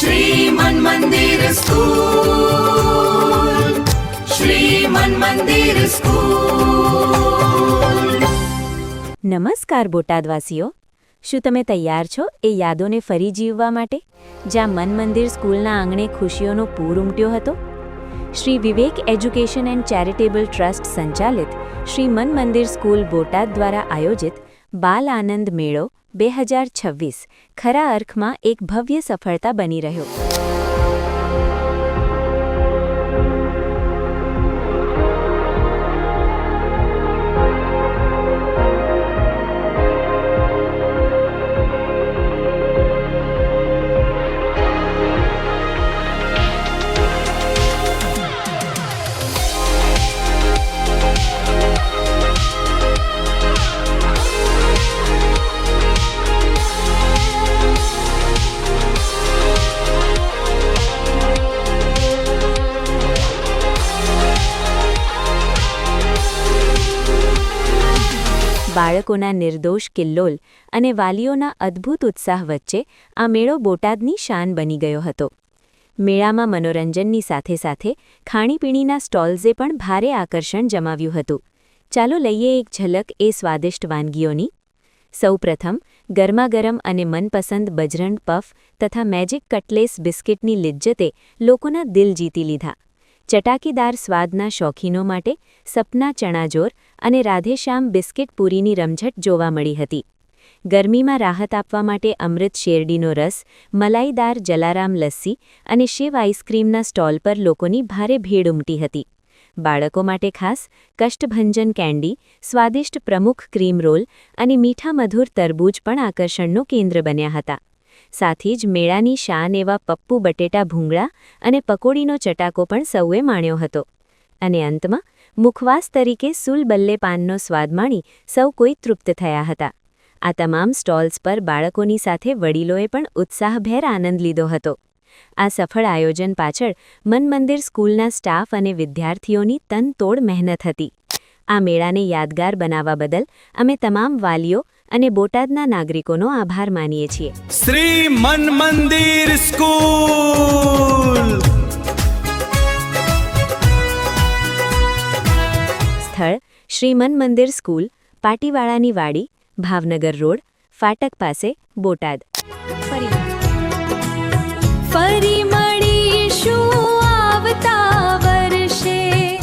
श्री मन मंदिर स्कूल, श्री मन मंदिर स्कूल। નમસ્કાર બોટાદવાસીઓ, શું તમે તૈયાર છો એ યાદોને ફરી જીવવા માટે, જ્યાં મન મંદિર સ્કૂલના આંગણે ખુશીઓનો પૂર ઉમટ્યો હતો? Shri Vivek education and charitable trust સંચાલિત શ્રી મન મંદિર સ્કૂલ બોટાદ દ્વારા આયોજિત બાલ આનંદ મેળો 2026 ખરા અર્થમાં એક ભવ્ય સફળતા બની રહ્યો. બાળકોના નિર્દોષ કિલ્લોલ અને વાલીઓના અદ્ભુત ઉત્સાહ વચ્ચે આ મેળો બોટાદની શાન બની ગયો હતો. મેળામાં મનોરંજનની સાથે સાથે ખાણીપીણીના સ્ટોલ્સે પણ ભારે આકર્ષણ જમાવ્યું હતું. ચાલો લઈએ એક ઝલક એ સ્વાદિષ્ટ વાનગીઓની. સૌપ્રથમ ગરમાગરમ અને મનપસંદ બજરંગ પફ તથા મેજિક કટલેસ બિસ્કિટની લિજ્જતે લોકોના દિલ જીતી લીધા. ચટાકેદાર સ્વાદના શોખીનો માટે સપના ચણાજોર અને રાધેશ્યામ બિસ્કિટ પૂરીની રમઝટ જોવા મળી હતી. ગરમીમાં રાહત આપવા માટે અમૃત શેરડીનો રસ, મલાઈદાર જલારામ લસ્સી અને શિવ આઈસ્ક્રીમના સ્ટોલ પર લોકોની ભારે ભીડ ઉમટી હતી. બાળકો માટે ખાસ કષ્ટભંજન કેન્ડી, સ્વાદિષ્ટ પ્રમુખ ક્રીમ રોલ અને મીઠા મધુર તરબૂચ પણ આકર્ષણનું કેન્દ્ર બન્યા હતા. સાથે જ મેળાની શાન એવા પપ્પુ બટેટા ભૂંગળા અને પકોડીનો ચટાકો પણ સૌએ માણ્યો હતો. અને અંતમાં મુખવાસ તરીકે સુલબલ્લે પાનનો સ્વાદ માણી સૌ કોઈ તૃપ્ત થયા હતા. આ તમામ સ્ટોલ્સ પર બાળકોની સાથે વડીલોએ પણ ઉત્સાહભેર આનંદ લીધો હતો. આ સફળ આયોજન પાછળ મન મંદિર સ્કૂલના સ્ટાફ અને વિદ્યાર્થીઓની તનતોડ મહેનત હતી. આ મેળાને યાદગાર બનાવવા બદલ અમે તમામ વાલીઓ અને બોટાદના નાગરિકોનો આભાર માનીએ છીએ. શ્રી મન મંદિર સ્કૂલ. સ્થળ શ્રી મન મંદિર સ્કૂલ, પાટીવાળાની વાડી, ભાવનગર રોડ, ફાટક પાસે, બોટાદ. ફરી મળીશું આવતા વર્ષે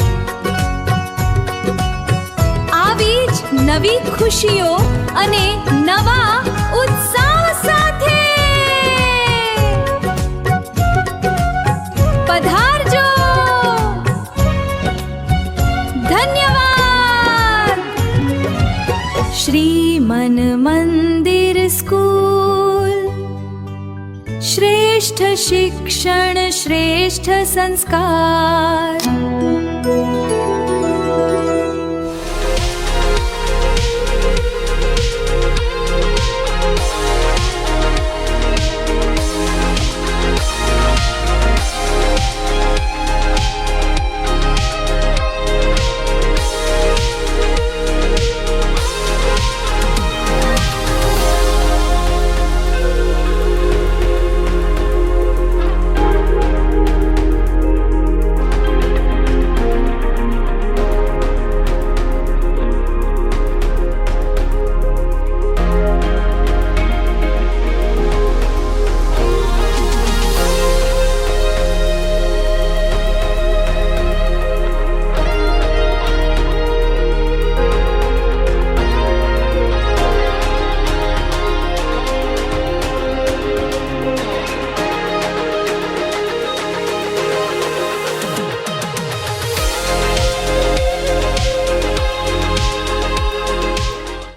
આવી જ નવી ખુશીઓ અને નવા ઉત્સાહ સાથે. પધારજો. ધન્યવાદ. શ્રી મન મંદિર સ્કૂલ. શ્રેષ્ઠ શિક્ષણ, શ્રેષ્ઠ સંસ્કાર.